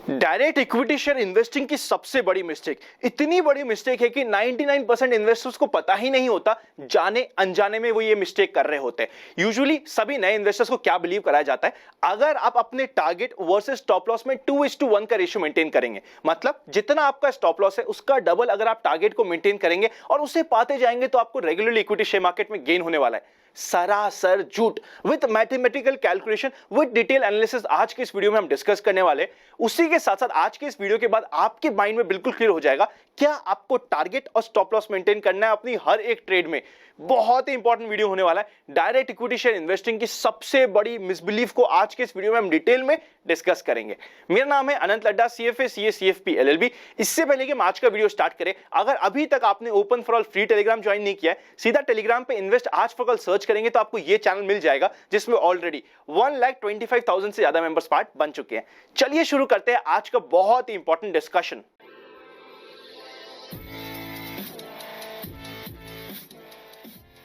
Direct equity share investing की सबसे बड़ी मिस्टेक, इतनी बड़ी मिस्टेक है कि 99% इन्वेस्टर्स को पता ही नहीं होता, जाने अनजाने में वो ये मिस्टेक कर रहे होते हैं। यूजुअली सभी नए इन्वेस्टर्स को क्या बिलीव कराया जाता है, अगर आप अपने टारगेट वर्सेस स्टॉप लॉस में 2:1 का रेशियो मेंटेन करेंगे, मतलब जितना आपका स्टॉप लॉस है उसका डबल अगर आप टारगेट को मेंटेन करेंगे और उसे पाते जाएंगे तो आपको रेगुलरली इक्विटी शेयर मार्केट में गेन होने वाला है। सरासर झूठ। With mathematical calculation, with detail analysis आज के इस वीडियो में हम डिस्कस करने वाले। उसी के साथ साथ आज के इस वीडियो के बाद आपके माइंड में बिल्कुल क्लियर हो जाएगा क्या आपको टारगेट और स्टॉप लॉस मेंटेन करना है अपनी हर एक ट्रेड में। बहुत ही इंपॉर्टेंट वीडियो होने वाला है। डायरेक्ट इक्विटी शेयर इन्वेस्टिंग की सबसे बड़ी मिसबिलीफ को आज के इस वीडियो में हम डिटेल में डिस्कस करेंगे। मेरा नाम है अनंत Ladda, CFA CA CFP LLB। इससे पहले कि हम आज का वीडियो स्टार्ट करें, अगर अभी तक आपने open for all free Telegram join नहीं किया है, सीधा टेलीग्राम पे इन्वेस्ट आज फॉर कल सर्च करेंगे तो आपको ये चैनल मिल जाएगा जिसमें ऑलरेडी 1,25,000 से ज्यादा मेंबर्स पार्ट बन चुके हैं। चलिए शुरू करते हैं आज का बहुत ही इंपॉर्टेंट डिस्कशन।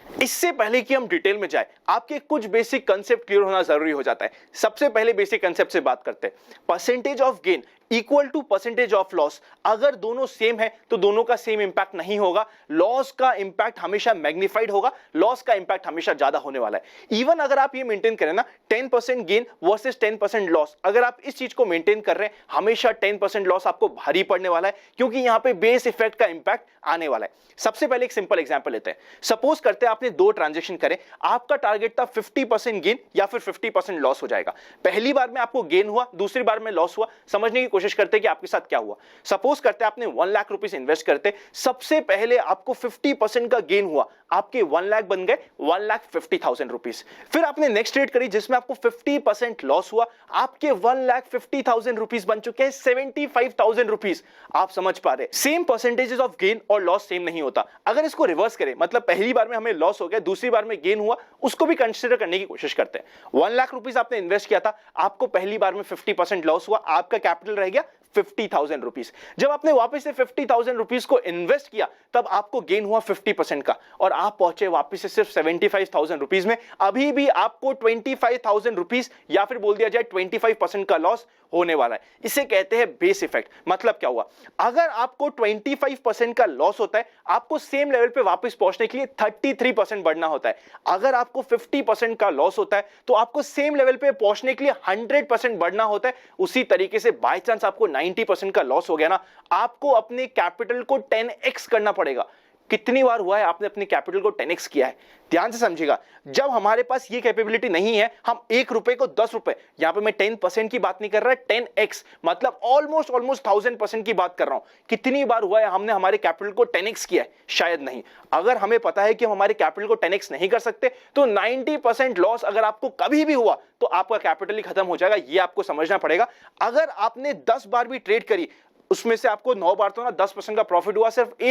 इससे पहले कि हम डिटेल में जाए, आपके कुछ बेसिक कंसेप्ट क्लियर होना जरूरी हो जाता है। सबसे पहले बेसिक कंसेप्ट से बात करते हैं। Percentage of gain equal to percentage of loss, अगर दोनों सेम है तो दोनों का सेम इंपैक्ट नहीं होगा। लॉस का इंपैक्ट हमेशा मैग्नीफाइड होगा, लॉस का इंपैक्ट हमेशा ज्यादा होने वाला है। इवन अगर आप ये मेंटेन करें ना 10% गेन वर्सेस 10% लॉस, अगर आप इस चीज को मेंटेन कर रहे हैं, हमेशा 10% लॉस आपको भारी पड़ने वाला है, क्योंकि यहां पे बेस इफेक्ट का इंपैक्ट आने वाला है। सबसे पहले एक सिंपल एग्जांपल लेते हैं। सपोज करते हैं आपने दो ट्रांजैक्शन करे, आपका टारगेट था 50% गेन या फिर 50% लॉस हो जाएगा। पहली बार में आपको गेन हुआ, दूसरी बार में लॉस हुआ। समझने की कोशिश करते हैं कि आपके साथ क्या हुआ। सपोज करते हैं आपने 1 लाख रुपीस इन्वेस्ट करते, सबसे पहले आपको 50% का गेन हुआ, आपके 1 लाख बन गए 1,50,000 रुपीस। फिर आपने नेक्स्ट ट्रेड करी जिसमें आपको 50% लॉस हुआ, आपके 1,50,000 रुपीस बन चुके हैं 75,000 रुपीस। आप समझ पा रहे, सेम परसेंटेजेस ऑफ गेन और लॉस सेम नहीं होता। अगर इसको रिवर्स करें, मतलब पहली बार में हमें लॉस हो गया, दूसरी बार में गेन हुआ, उसको भी कंसीडर करने की कोशिश करते हैं। 1 लाख रुपीस आपने इन्वेस्ट किया था, आपको पहली बार में 50% लॉस हुआ, आपका कैपिटल रह गया 50,000 रुपीस। जब आपने वापस से 50,000 रुपीस को इन्वेस्ट किया, तब आपको गेन हुआ 50% का और आप पहुंचे वापस से सिर्फ 75,000 रुपीस में। अभी भी आपको 25,000 रुपीस या फिर बोल दिया जाए 25% का लॉस होने वाला है। इसे कहते हैं बेस इफेक्ट। मतलब क्या हुआ, अगर आपको 25% का लॉस होता है, आपको सेम लेवल पे वापस पहुंचने के लिए 33% बढ़ना होता है। अगर आपको 50% का लॉस होता है तो आपको सेम लेवल पे पहुंचने के लिए 100% बढ़ना होता है। उसी तरीके से बाय चांस आपको 90% का लॉस हो गया ना, आपको अपने कैपिटल को 10x करना पड़ेगा। कितनी बार हुआ है आपने अपने कैपिटल को 10x किया है? ध्यान से समझिएगा, जब हमारे पास ये कैपेबिलिटी नहीं है, हम 1 रुपए को 10 रुपए, यहां पे मैं 10% की बात नहीं कर रहा, 10x मतलब ऑलमोस्ट 1000% की बात कर रहा हूं। कितनी बार हुआ है हमने हमारे कैपिटल को 10x किया है? शायद नहीं। अगर हमें पता है कि हम हमारे कैपिटल को 10x नहीं कर सकते, तो 90% लॉस अगर आपको कभी भी हुआ तो आपका कैपिटल ही खत्म हो जाएगा। ये आपको समझना पड़ेगा। अगर आपने 10 बार भी ट्रेड करी, उसमें से आपको 9 बार तो ना 10% का प्रॉफिट हुआ, सिर्फ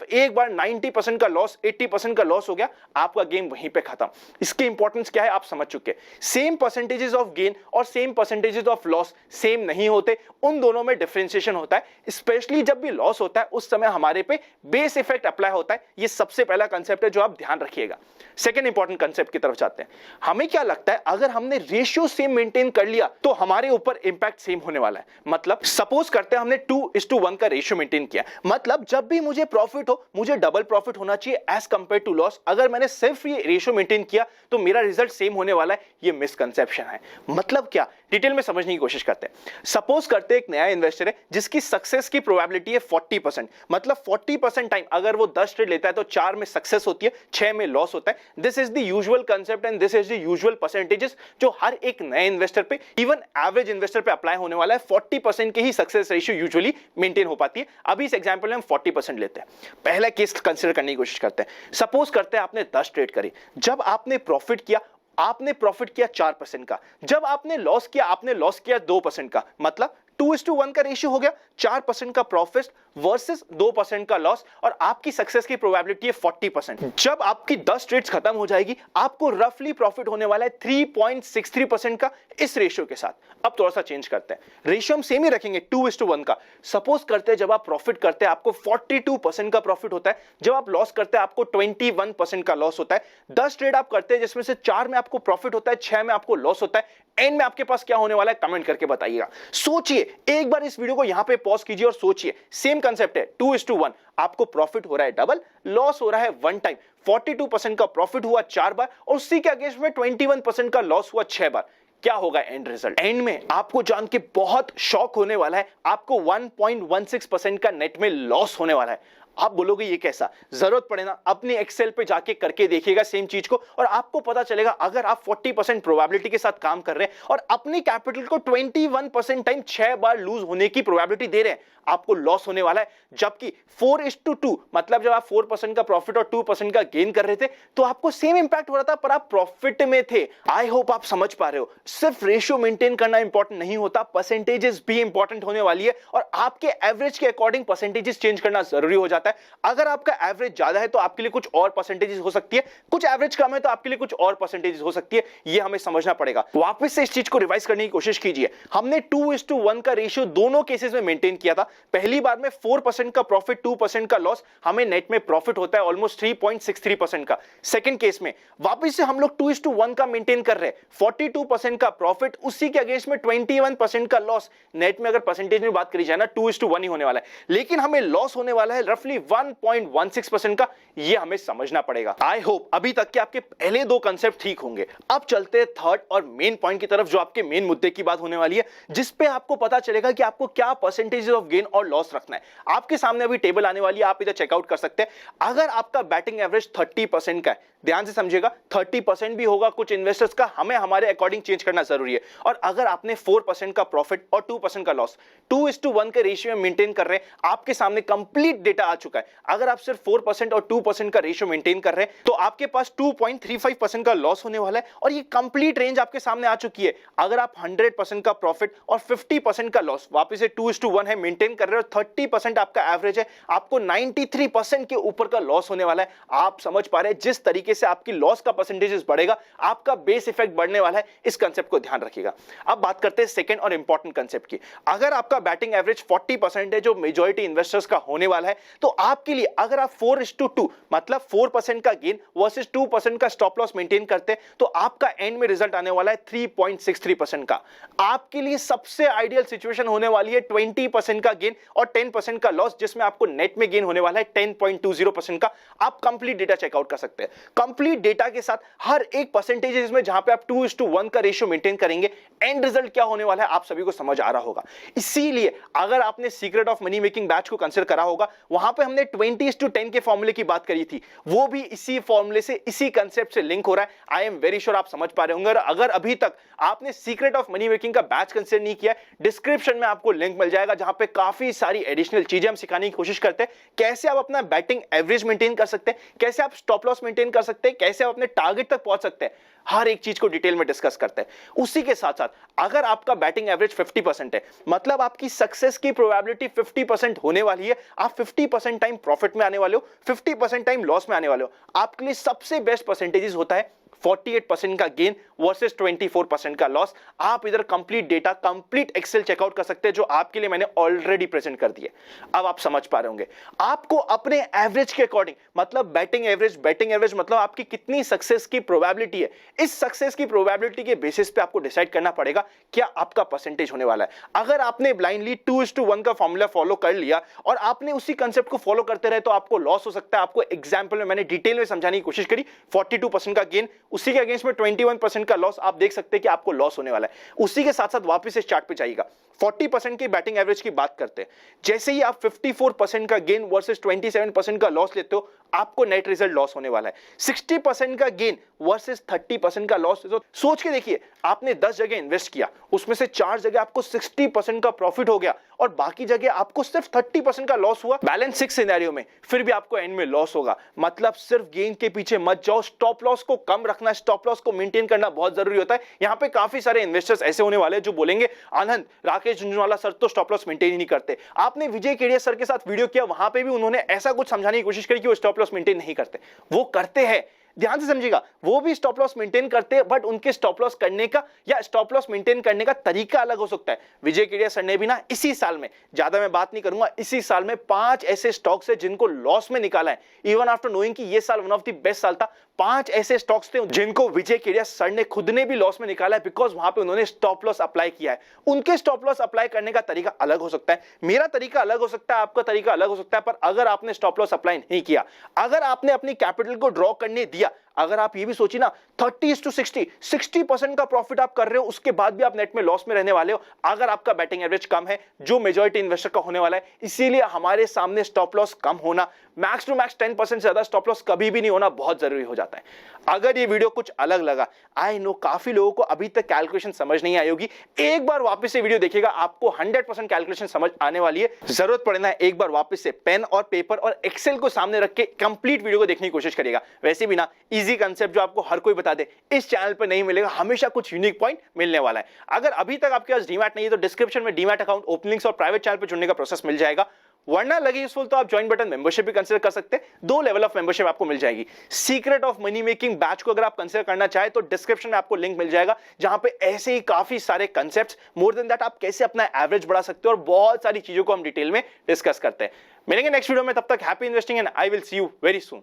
एक बार 90% का लॉस, 80% का लॉस हो गया, आपका गेम वहीं पे खत्म। इसकी इंपॉर्टेंस क्या है आप समझ चुके। सेम परसेंटेजेस ऑफ गेन और same percentages of loss same नहीं होते, उन दोनों में डिफरेंशिएशन होता है। स्पेशली जब भी लॉस होता है उस समय हमारे पे बेस इफेक्ट अप्लाई होता है। ये सबसे पहला कंसेप्ट है जो आप ध्यान रखिएगा। सेकेंड इंपॉर्टेंट कंसेप्ट की तरफ जाते हैं। हमें क्या लगता है, अगर हमने रेशियो सेम मेंटेन कर लिया तो हमारे ऊपर इंपैक्ट सेम होने वाला है। मतलब सपोज करते हैं हमने 2:1 का रेशियो मेंटेन किया, मतलब जब भी मुझे प्रॉफिट हो, मुझे डबल प्रॉफिट होना चाहिए एज कंपेयर टू लॉस। अगर मैंने सिर्फ ये रेशियो मेंटेन किया तो मेरा रिजल्ट सेम होने वाला है। ये मिसकंसेप्शन है। मतलब क्या, डिटेल में समझने की कोशिश करते हैं। सपोज करते हैं एक नया इन्वेस्टर है जिसकी सक्सेस की प्रोबेबिलिटी है 40%, मतलब 40% टाइम अगर वो 10 ट्रेड लेता है तो 4 में सक्सेस होती है, 6 में लॉस होता है। This is the usual concept and this is the usual percentages जो हर एक नए इन्वेस्टर पे, इवन एवरेज इन्वेस्टर पे अप्लाई होने वाला है। 40% की ही सक्सेस रेशियो यूजुअली मेंटेन हो पाती है। अभी इस एग्जांपल में हम 40% लेते हैं। पहला केस कंसीडर करने की कोशिश करते हैं। सपोज करते हैं आपने 10 ट्रेड करी, जब आपने प्रॉफिट किया, आपने प्रॉफिट किया 4% का, जब आपने लॉस किया, आपने लॉस किया 2% का, मतलब 2:1 का रेशियो हो गया। 4% का प्रॉफिट वर्सेस 2% का लॉस और आपकी सक्सेस की प्रोबेबिलिटी है 40%। जब आपकी 10 ट्रेड्स खत्म हो जाएगी, आपको रफली प्रॉफिट होने वाला है 3.63% का। इस रेशियो के साथ। अब थोड़ा सा चेंज करते हैं, रेशियो हम सेम ही रखेंगे 2:1 का। सपोज करते हैं जब आप प्रॉफिट करते हैं आपको 42% का प्रॉफिट होता है, जब आप लॉस करते हैं आपको 21% का लॉस होता है। 10 ट्रेड आप करते हैं जिसमें से 4 में आपको प्रॉफिट होता है, 6 में आपको लॉस होता है। एंड में आपके पास क्या होने वाला है कमेंट करके बताइएगा। सोचिए, एक बार इस वीडियो को यहां पे पॉज कीजिए और सोचिए, सेम कंसेप्ट है 2:1। आपको प्रॉफिट हो रहा है डबल, लॉस हो रहा है 1 टाइम। 42% का प्रॉफिट हुआ 4 बार और उसी के अगेंस्ट में 21% का लॉस हुआ 6 बार। क्या होगा एंड रिजल्ट? एंड में आपको जान के बहुत शॉक होने वाला है, आपको 1.16% का नेट में लॉस होने वाला है। आप बोलोगे ये कैसा? जरूरत पड़े ना अपने एक्सेल पे जाके करके देखिएगा सेम चीज को, और आपको पता चलेगा अगर आप 40% प्रोबेबिलिटी के साथ काम कर रहे हैं और अपने कैपिटल को 21% टाइम 6 बार लूज होने की प्रोबेबिलिटी दे रहे हैं, आपको लॉस होने वाला है। जबकि 4:2 मतलब जब आप 4% का प्रॉफिट और 2% का गेन कर रहे थे तो आपको सेम इंपैक्ट हो रहा था, पर आप प्रॉफिट में थे। आई होप आप समझ पा रहे हो, सिर्फ रेशियो मेंटेन करना इंपॉर्टेंट नहीं होता, परसेंटेजेस भी इंपॉर्टेंट होने वाली है और आपके एवरेज के अकॉर्डिंग परसेंटेजेस चेंज करना जरूरी हो जाता है। अगर आपका एवरेज ज्यादा है तो आपके लिए कुछ और परसेंटेजेस हो सकती है, कुछ एवरेज कम है तो आपके लिए कुछ और परसेंटेजेस हो सकती है। ये हमें समझना पड़ेगा। वापस से इस चीज को रिवाइज करने की कोशिश कीजिए। हमने 2:1 का रेशियो दोनों केसेस में मेंटेन किया था। पहली बार में 4% का प्रॉफिट, 2% का लॉस, हमें नेट में प्रॉफिट होता है ऑलमोस्ट 3.63% का। सेकंड केस में वापस से हम लोग 2:1 का मेंटेन कर रहे हैं, 42% का प्रॉफिट, उसी के अगेंस्ट में 21% का लॉस। नेट में अगर परसेंटेज में बात करी जाए ना 2:1 ही होने वाला है, लेकिन हमें लॉस होने वाला है रफली 1.16% का। ये हमें समझना पड़ेगा। आई होप अभी तक के आपके पहले दो कंसेप्ट ठीक होंगे। अब चलते हैं थर्ड और मेन पॉइंट की तरफ, जो आपके मेन मुद्दे की बात होने वाली है, जिस पे आपको पता चलेगा कि आपको क्या परसेंटेज ऑफ गेन और लॉस रखना है। आपके सामने अभी टेबल आने वाली है, आप इधर चेकआउट कर सकते हैं। अगर आपका बैटिंग एवरेज 30% का है, ध्यान से समझिएगा, 30% भी होगा कुछ इन्वेस्टर्स का, हमें हमारे अकॉर्डिंग चेंज करना जरूरी है। और अगर आपने 4% का प्रॉफिट और 2% का लॉस 2:1 के रेशियो में मेंटेन कर रहे हैं, आपके सामने कंप्लीट डेटा आ चुका है। अगर आप सिर्फ 4% और 2% का रेशियो मेंटेन कर रहे हैं तो आपके पास 2.35% का लॉस होने वाला है, और ये कंप्लीट रेंज आपके सामने आ चुकी है। अगर आप 100% का प्रॉफिट और 50% का लॉस, वापस से 2:1 है, मेंटेन कर रहे हो, 30% आपका एवरेज है, आपको 93% के ऊपर का लॉस होने वाला है। आप समझ पा रहे हैं जिस तरीके से आपकी लॉस का परसेंटेज बढ़ेगा, आपका बेस इफेक्ट बढ़ने वाला है। इस कंसेप्ट को ध्यान रखिएगा। अब बात करते हैं सेकंड और इंपॉर्टेंट कंसेप्ट की। अगर आपका बैटिंग एवरेज 40% है, जो मेजॉरिटी इन्वेस्टर्स का होने वाला है, तो आपके लिए अगर आप 4:2 मतलब 4% का गेन वर्सेस 2% का स्टॉप लॉस मेंटेन करते हैं, तो आपका एंड में रिजल्ट आने वाला है 3.63% का। आपके लिए सबसे आइडियल सिचुएशन होने वाली है 20% का गेन और 10% का लॉस, जिसमें आपको नेट में गेन होने वाला है 10.20% का। आप कंप्लीट डेटा चेकआउट कर सकते हैं। कंप्लीट डेटा के साथ हर एक परसेंटेज इसमें जहां पे आप 2:1 का रेशियो मेंटेन करेंगे, एंड रिजल्ट क्या होने वाला है आप सभी को समझ आ रहा होगा। इसीलिए अगर आपने secret of money making batch को कंसीडर करा होगा, वहां पे हमने 20:10 के फॉर्मूले की बात करी थी, वो भी इसी फॉर्मूले से, इसी कंसेप्ट से लिंक हो रहा है। आई एम वेरी श्योर आप समझ पा रहे होंगे। अगर अभी तक आपने सीक्रेट ऑफ मनी मेकिंग का बैच कंसीडर नहीं किया, डिस्क्रिप्शन में आपको लिंक मिल जाएगा, जहां पे काफी सारी एडिशनल चीजें हम सिखाने की कोशिश करते हैं। कैसे आप अपना बैटिंग एवरेज मेंटेन कर सकते हैं, कैसे आप स्टॉप लॉस मेंटेन कर सकते हैं, कैसे आप अपने टारगेट तक पहुंच सकते हैं, हर एक चीज को डिटेल में डिस्कस करते हैं। उसी के साथ साथ अगर आपका बैटिंग एवरेज 50% है, मतलब आपकी सक्सेस की प्रोबेबिलिटी 50% होने वाली है, आप 50% टाइम प्रॉफिट में आने वाले हो, 50% टाइम लॉस में आने वाले हो, आपके लिए सबसे बेस्ट परसेंटेजेस होता है 48% का गेन वर्सेस 24% का लॉस। आप इधर complete data, complete excel checkout कर सकते हैं, जो आपके लिए मैंने ऑलरेडी प्रेजेंट कर दिए। अब आप समझ पा रहे होंगे, आपको अपने एवरेज के अकॉर्डिंग, मतलब बैटिंग एवरेज मतलब आपकी कितनी सक्सेस की प्रोबेबिलिटी है, इस सक्सेस की प्रोबेबिलिटी के बेसिस पे आपको डिसाइड करना पड़ेगा क्या आपका परसेंटेज होने वाला है। अगर आपने ब्लाइंडली 2:1 का फॉर्मूला फॉलो कर लिया और आपने उसी कंसेप्ट को फॉलो करते रहे, तो आपको लॉस हो सकता है। आपको एग्जांपल में मैंने डिटेल में समझाने की कोशिश करी, 42% का गेन, उसी के अगेंस्ट में 21% का लॉस। आप देख सकते हैं कि आपको लॉस होने वाला है। उसी के साथ साथ वापस इस चार्ट पे जाइएगा, 40% की बैटिंग एवरेज की बात करते हैं। जैसे ही आप 54% का गेन वर्सेस 27% का लॉस लेते हो, आपको नेट रिजल्ट लॉस होने वाला है। 60% का गेन वर्सेस 30% का लॉस। तो सोच के देखिए, आपने 10 जगह इन्वेस्ट किया, उसमें से 4 जगह आपको 60% का प्रॉफिट हो गया और बाकी जगह आपको सिर्फ 30% का लॉस हुआ। बैलेंस 6 सिनेरियो में फिर भी आपको एंड में लॉस होगा। मतलब सिर्फ गेन के पीछे मत जाओ, स्टॉप लॉस को कम रखना, स्टॉप लॉस को मेंटेन करना बहुत जरूरी होता है। यहां पे काफी सारे इन्वेस्टर्स ऐसे होने वाले हैं जो बोलेंगे, आनंद, राकेश झुंझुनवाला सर तो स्टॉप लॉस मेंटेन ही नहीं करते। आपने विजय केडिया सर के साथ वीडियो किया, वहां पे भी उन्होंने ऐसा कुछ समझाने की कोशिश करी कि वो स्टॉप लॉस मेंटेन नहीं करते। वो करते हैं, ध्यान से समझिएगा, वो भी स्टॉप लॉस मेंटेन करते हैं, बट उनके स्टॉप लॉस करने का या स्टॉप लॉस मेंटेन करने का तरीका अलग हो सकता है। विजय केडिया सर ने भी ना इसी साल में, ज्यादा मैं बात नहीं करूंगा, इसी साल में 5 ऐसे स्टॉक्स है जिनको लॉस में निकाला है, इवन आफ्टर नोइंग कि ये साल वन ऑफ द बेस्ट साल था। 5 ऐसे स्टॉक्स थे जिनको विजय केडिया सर ने खुद ने भी लॉस में निकाला है, बिकॉज वहां पे उन्होंने स्टॉप लॉस अप्लाई किया है। उनके स्टॉप लॉस अप्लाई करने का तरीका अलग हो सकता है, मेरा तरीका अलग हो सकता है, आपका तरीका अलग हो सकता है, पर अगर आपने स्टॉप लॉस अप्लाई नहीं किया, अगर आपने अपनी कैपिटल को ड्रॉ करने दिया, अगर आप ये भी सोचिए ना 30-60% का प्रॉफिट आप कर रहे हो, उसके बाद भी आप नेट में लॉस में रहने वाले हो, अगर आपका बैटिंग एवरेज कम है, जो मेजॉरिटी इन्वेस्टर का होने वाला है। इसीलिए हमारे सामने स्टॉप लॉस कम होना, मैक्स टू मैक्स 10% से ज्यादा स्टॉप लॉस कभी भी नहीं होना बहुत जरूरी हो जाता है। अगर ये वीडियो कुछ अलग लगा, आई नो काफी लोगों को अभी तक कैलकुलेशन समझ नहीं आई होगी, एक बार वापस से वीडियो देखिएगा, आपको 100% कैलकुलेशन समझ आने वाली है। जरूरत पड़े ना एक बार वापस से पेन और पेपर और एक्सेल को सामने रख के कंप्लीट वीडियो को देखने की कोशिश करिएगा। वैसे भी ना इजी कंसेप्ट जो आपको हर कोई बता दे, इस चैनल पर नहीं मिलेगा, हमेशा कुछ यूनिक पॉइंट मिलने वाला है। अगर अभी तक आपके पास डीमैट नहीं है तो डिस्क्रिप्शन में डीमैट अकाउंट ओपनिंग्स और प्राइवेट चैनल पर जुड़ने का प्रोसेस मिल जाएगा, वरना लगे यूजफुल तो आप ज्वाइन बटन मेंबरशिप भी कंसीडर कर सकते हैं। 2 लेवल ऑफ मेंबरशिप आपको मिल जाएगी। Secret of money making batch को अगर आप कंसीडर करना चाहे तो डिस्क्रिप्शन में आपको लिंक मिल जाएगा, जहां पे ऐसे ही काफी सारे कंसेप्ट्स, मोर देन दैट आप कैसे अपना एवरेज बढ़ा सकते हो और बहुत सारी चीजों को हम डिटेल में डिस्कस करते हैं। मिलेंगे नेक्स्ट वीडियो में, तब तक happy investing and I will see you very soon.